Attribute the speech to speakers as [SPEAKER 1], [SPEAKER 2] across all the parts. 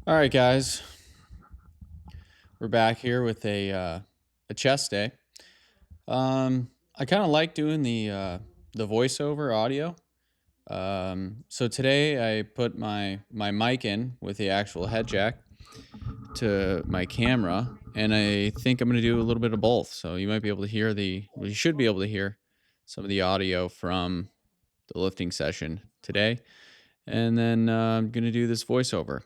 [SPEAKER 1] All right, guys, we're back here with a chest day. I kind of like doing the voiceover audio. So today I put my mic in with the actual head jack to my camera, and I think I'm going to do a little bit of both. So you might be able to hear you should be able to hear some of the audio from the lifting session today, and then I'm going to do this voiceover.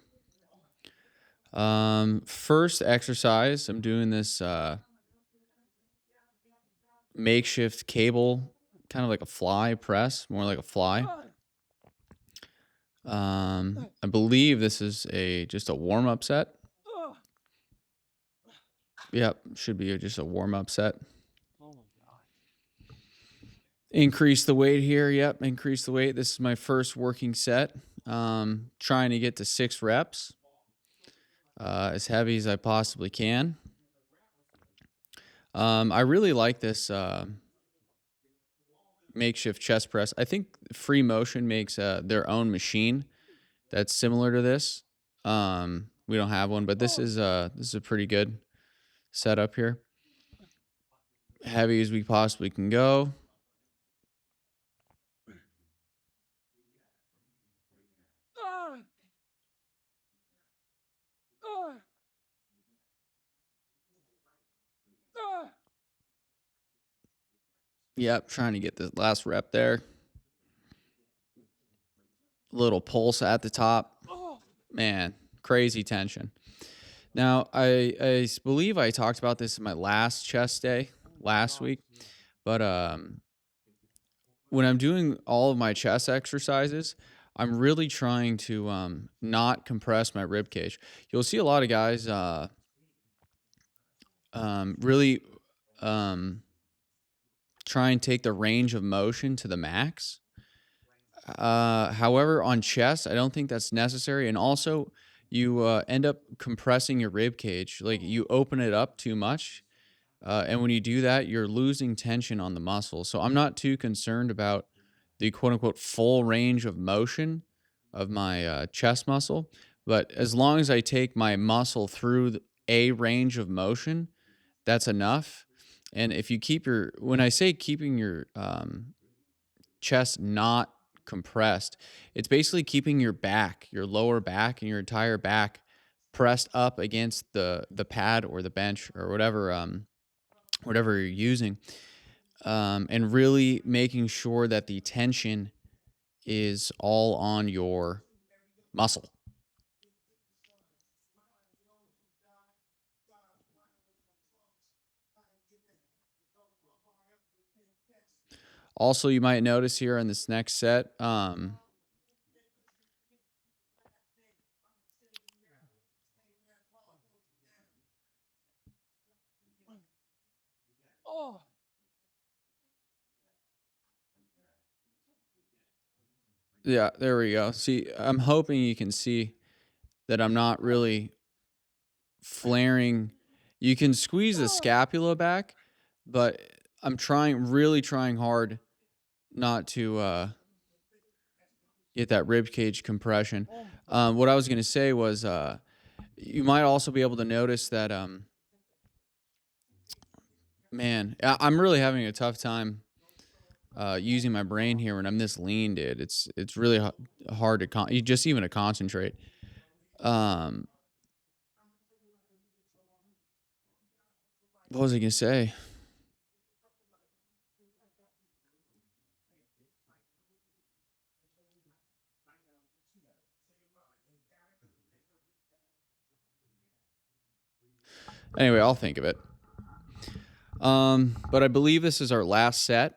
[SPEAKER 1] First exercise, I'm doing this makeshift cable, kind of like a fly press, more like a fly. I believe this is a just a warm up set. Yep, should be just a warm up set. Increase the weight here. Yep, increase the weight. This is my first working set. Trying to get to 6 reps, as heavy as I possibly can. I really like this makeshift chest press. I think Free Motion makes their own machine that's similar to this. We don't have one, but this is a pretty good setup here. Heavy as we possibly can go. Yep, trying to get the last rep there. Little pulse at the top. Man, crazy tension. Now, I believe I talked about this in my last chest day last week, but when I'm doing all of my chest exercises, I'm really trying to not compress my rib cage. You'll see a lot of guys really um, try and take the range of motion to the max. However, on chest, I don't think that's necessary. And also, you end up compressing your rib cage. Like you open it up too much. And when you do that, you're losing tension on the muscle. So I'm not too concerned about the quote unquote full range of motion of my chest muscle. But as long as I take my muscle through a range of motion, that's enough. And if you keep when I say keeping your chest not compressed, it's basically keeping your back, your lower back, and your entire back pressed up against the pad or the bench or whatever you're using, and really making sure that the tension is all on your muscle. Also, you might notice here in this next set, yeah, there we go. See, I'm hoping you can see that I'm not really flaring. You can squeeze the scapula back, but I'm really trying hard not to get that rib cage compression. What I was gonna say was, you might also be able to notice that, man, I'm really having a tough time using my brain here when I'm this lean, dude. It's really hard to just even to concentrate. Um, what was I gonna say? Anyway, I'll think of it. But I believe this is our last set.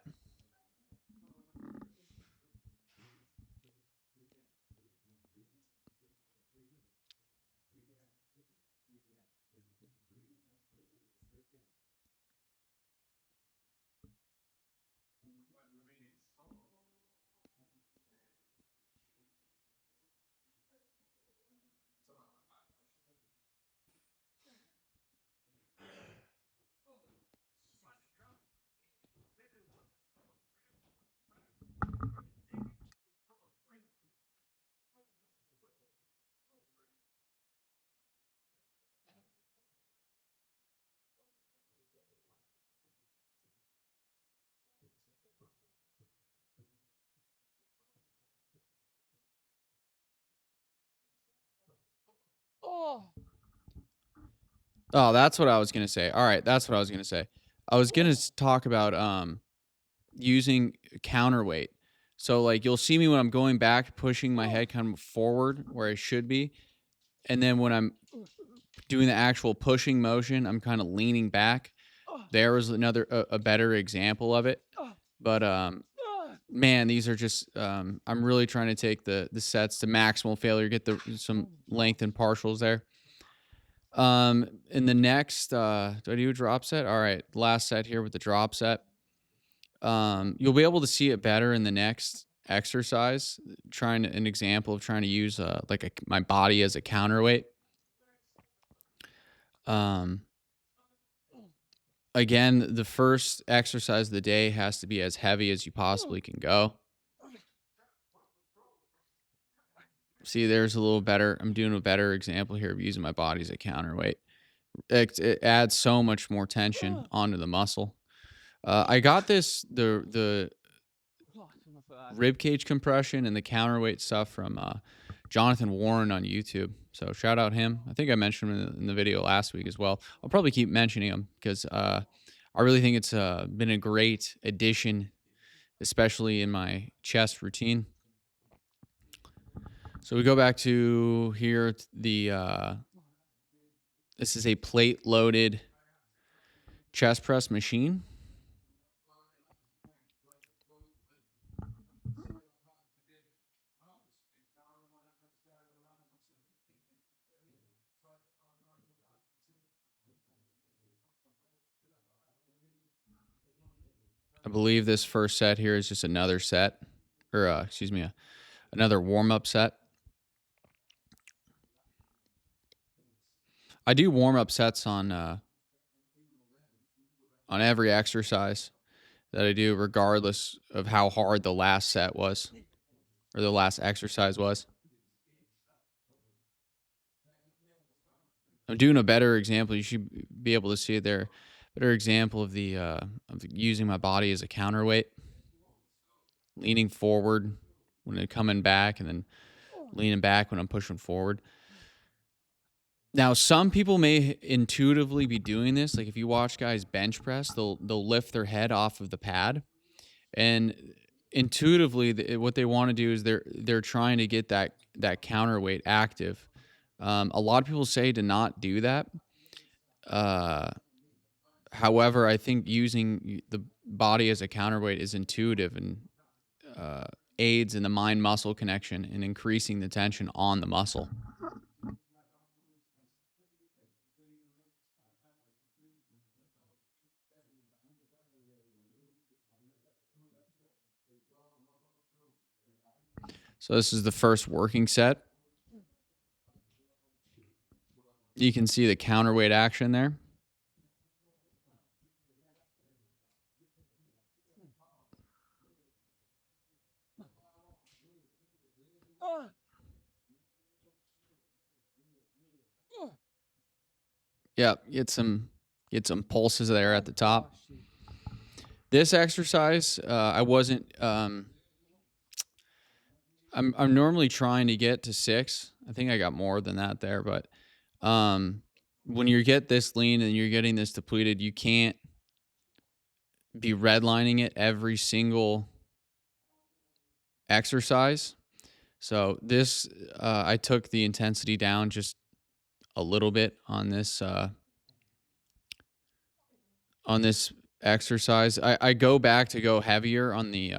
[SPEAKER 1] Oh, that's what I was gonna say. All right, that's what I was gonna say. I was gonna talk about using counterweight. So like you'll see me when I'm going back, pushing my head kind of forward where I should be, and then when I'm doing the actual pushing motion, I'm kind of leaning back. There was another a better example of it. But man, these are just I'm really trying to take the sets to maximal failure, get the some length and partials there. In the next do I do a drop set? All right, last set here with the drop set. You'll be able to see it better in the next exercise. Trying an example of trying to use like my body as a counterweight. Um, Again, the first exercise of the day has to be as heavy as you possibly can go. See, there's a little better. I'm doing a better example here of using my body as a counterweight. It adds so much more tension onto the muscle. I got the rib cage compression and the counterweight stuff from Jonathan Warren on YouTube. So shout out him. I think I mentioned him in the video last week as well. I'll probably keep mentioning him because I really think it's been a great addition, especially in my chest routine. So we go back to here. This is a plate loaded chest press machine. I believe this first set here is just another set, or excuse me, another warm up set. I do warm up sets on every exercise that I do, regardless of how hard the last set was or the last exercise was. I'm doing a better example. You should be able to see it there. Better example of using my body as a counterweight, leaning forward when I'm coming back, and then leaning back when I'm pushing forward. Now, some people may intuitively be doing this. Like if you watch guys bench press, they'll lift their head off of the pad, and intuitively, what they want to do is they're trying to get that counterweight active. A lot of people say to not do that. Uh, However, I think using the body as a counterweight is intuitive and uh, aids in the mind muscle connection and increasing the tension on the muscle. So this is the first working set. You can see the counterweight action there. Yeah, get some pulses there at the top. This exercise, I wasn't. I'm normally trying to get to 6. I think I got more than that there, but when you get this lean and you're getting this depleted, you can't be redlining it every single exercise. So this, I took the intensity down just a little bit on this exercise. I go back to go heavier on the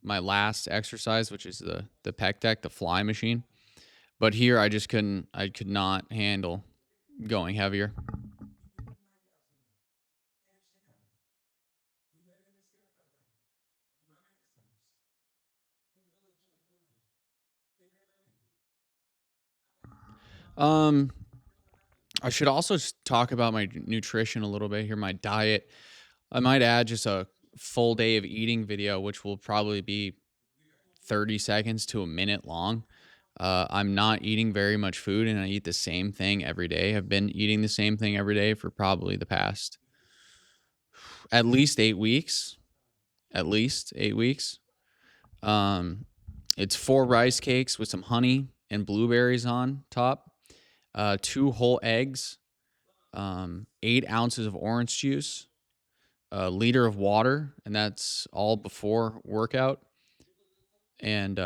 [SPEAKER 1] my last exercise, which is the pec deck, the fly machine. But here I just couldn't. I could not handle going heavier. Um, I should also talk about my nutrition a little bit here, my diet. I might add just a full day of eating video, which will probably be 30 seconds to a minute long. I'm not eating very much food and I eat the same thing every day. I've been eating the same thing every day for probably the past at least 8 weeks. At least 8 weeks. Um, it's 4 rice cakes with some honey and blueberries on top. two whole eggs, 8 ounces of orange juice, a liter of water, and that's all before workout, and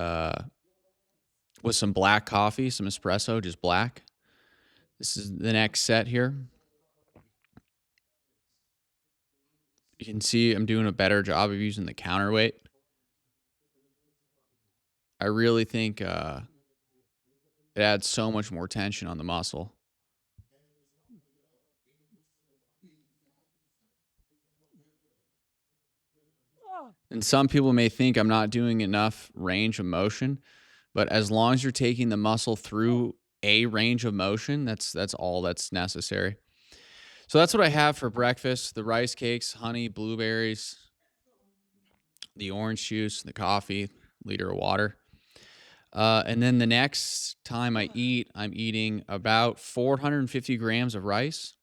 [SPEAKER 1] with some black coffee, some espresso, just black. This is the next set here. You can see I'm doing a better job of using the counterweight. I really think it adds so much more tension on the muscle. And some people may think I'm not doing enough range of motion, but as long as you're taking the muscle through a range of motion, that's all that's necessary. So that's what I have for breakfast: the rice cakes, honey, blueberries, the orange juice, the coffee, liter of water. And then the next time I eat, I'm eating about 450 grams of rice.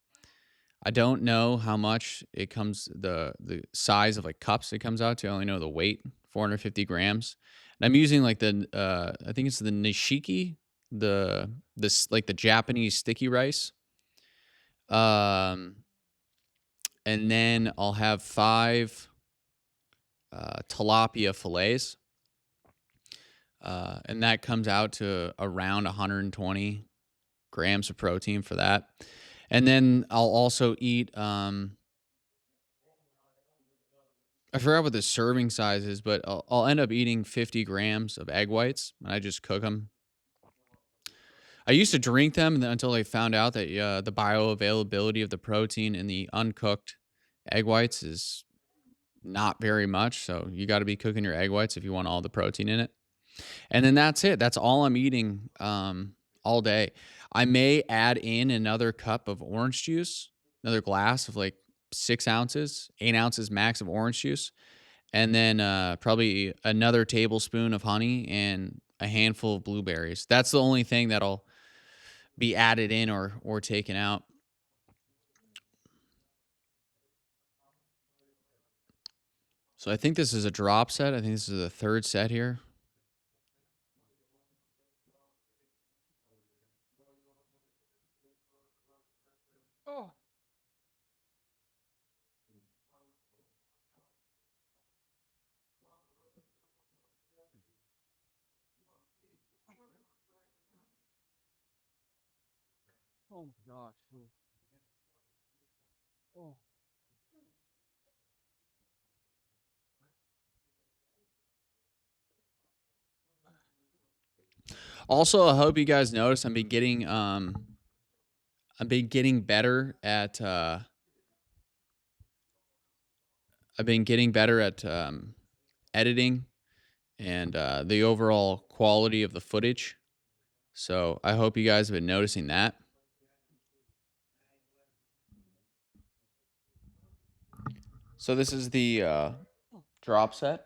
[SPEAKER 1] I don't know how much it comes, the size of like cups it comes out to. I only know the weight, 450 grams. And I'm using like the I think it's the nishiki, this like the Japanese sticky rice. Um, and then I'll have five tilapia fillets, and that comes out to around 120 grams of protein for that. And then I'll also eat I forgot what the serving size is, but I'll end up eating 50 grams of egg whites, and I just cook them. I used to drink them until I found out that the bioavailability of the protein in the uncooked egg whites is not very much. So you got to be cooking your egg whites if you want all the protein in it. And then that's it. That's all I'm eating all day. I may add in another cup of orange juice, another glass of like 6 ounces, 8 ounces max of orange juice, and then probably another tablespoon of honey and a handful of blueberries. That's the only thing that'll be added in or taken out. So I think this is a drop set. I think this is the third set here. Also, I hope you guys notice I've been getting better at editing and the overall quality of the footage. So I hope you guys have been noticing that. So this is the drop set.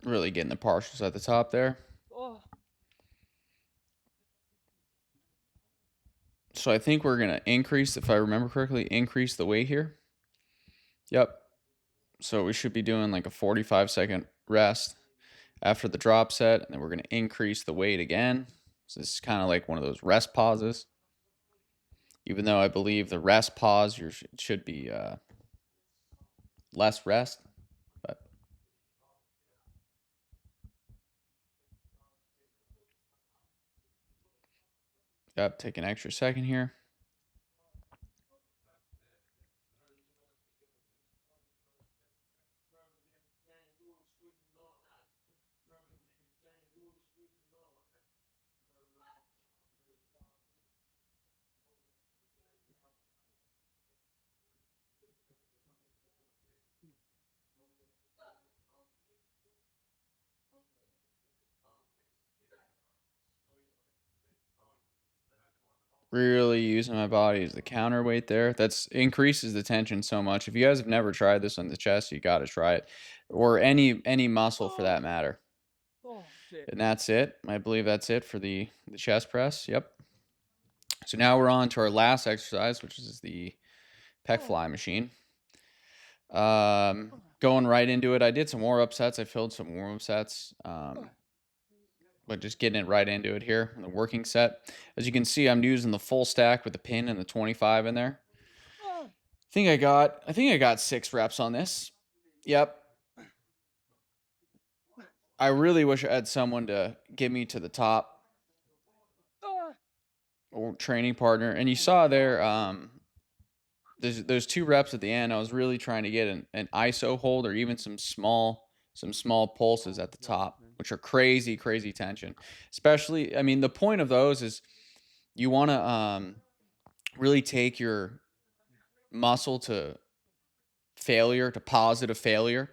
[SPEAKER 1] Really getting the partials at the top there. So I think we're gonna increase, if I remember correctly, increase the weight here. Yep. So we should be doing like a 45-second rest after the drop set, and then we're gonna increase the weight again. So this is kind of like one of those rest pauses. Even though I believe the rest pause should be less rest, but yep, take an extra second here. Really using my body as the counterweight there. That's increases the tension so much. If you guys have never tried this on the chest, you got to try it, or any muscle for that matter. And that's it. I believe that's it for the chest press. Yep. So now we're on to our last exercise, which is the pec fly machine. Going right into it. I did some warm-up sets. I filled some warm-up sets. But just getting it right into it here in the working set. As you can see, I'm using the full stack with the pin and the 25 in there. I think I got 6 reps on this. Yep. I really wish I had someone to get me to the top, or training partner. And you saw there, there's those 2 reps at the end. I was really trying to get an ISO hold or even some small pulses at the top, which are crazy, crazy tension. Especially, I mean, the point of those is you want to really take your muscle to failure, to positive failure.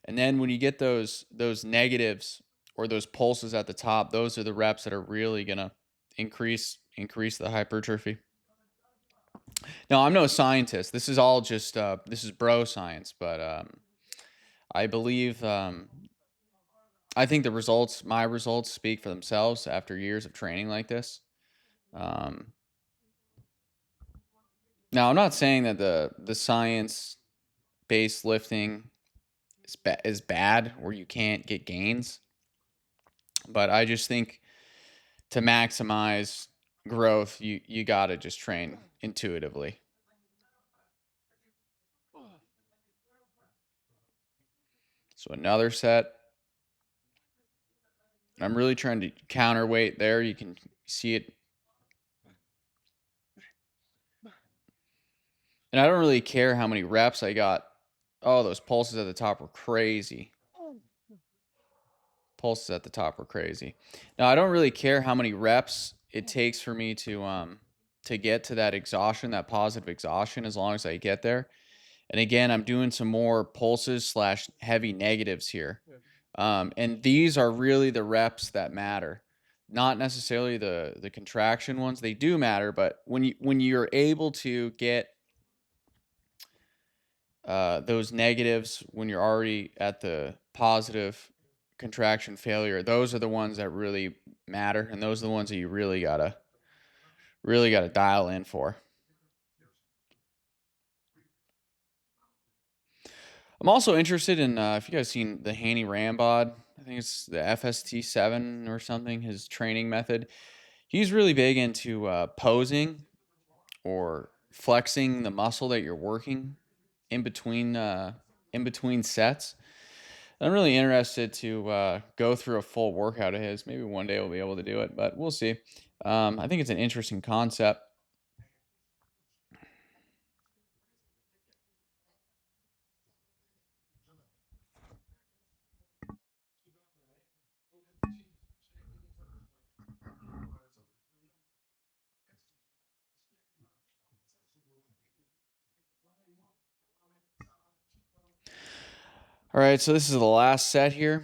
[SPEAKER 1] And then when you get those negatives or those pulses at the top, those are the reps that are really gonna increase the hypertrophy. Now, I'm no scientist. This is all just this is bro science, but I believe I think my results speak for themselves after years of training like this. Um, Now, I'm not saying that the science based lifting is bad or you can't get gains, but I just think to maximize growth, you got to just train intuitively. So another set. I'm really trying to counterweight there. You can see it. And I don't really care how many reps I got. Oh, those pulses at the top were crazy. Pulses at the top were crazy. Now, I don't really care how many reps it takes for me to get to that exhaustion, that positive exhaustion, as long as I get there. And again, I'm doing some more pulses slash heavy negatives here. And these are really the reps that matter, not necessarily the contraction ones. They do matter, but when you're able to get those negatives when you're already at the positive contraction failure, those are the ones that really matter, and those are the ones that you really gotta dial in for. I'm also interested in if you guys seen the Haney Rambod. I think it's the FST7 or something. His training method. He's really big into posing or flexing the muscle that you're working in between sets. I'm really interested to go through a full workout of his. Maybe one day we'll be able to do it, but we'll see. I think it's an interesting concept. All right, so this is the last set here.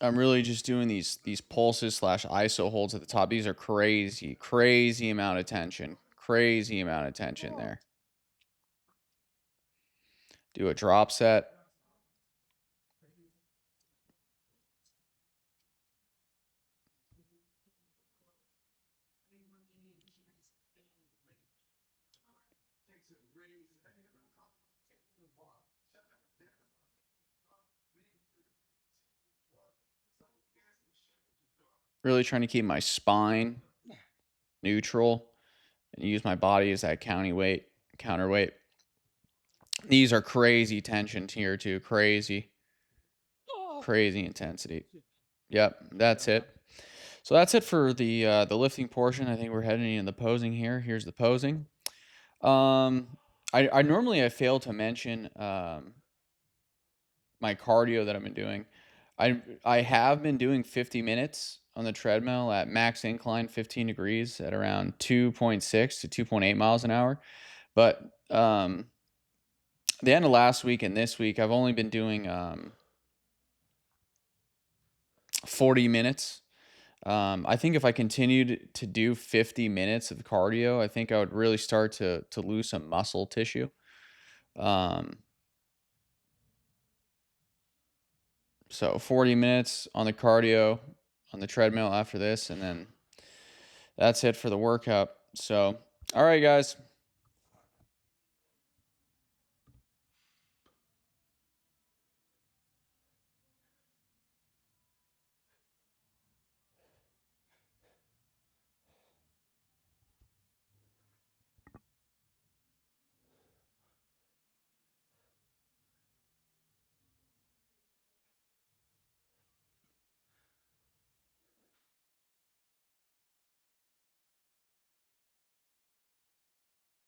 [SPEAKER 1] I'm really just doing these pulses slash ISO holds at the top. These are crazy, crazy amount of tension. Crazy amount of tension there. Do a drop set. Really trying to keep my spine neutral and use my body as that counterweight. These are crazy tensions here too. Crazy, crazy intensity. Yep, that's it. So that's it for the lifting portion. I think we're heading into the posing here. Here's the posing. Um, I normally I fail to mention my cardio that I've been doing. I have been doing 50 minutes on the treadmill at max incline, 15 degrees at around 2.6 to 2.8 miles an hour. But the end of last week and this week, I've only been doing 40 minutes. I think if I continued to do 50 minutes of cardio, I think I would really start to lose some muscle tissue. Um, so 40 minutes on the cardio on the treadmill after this, and then that's it for the workout. So, all right, guys.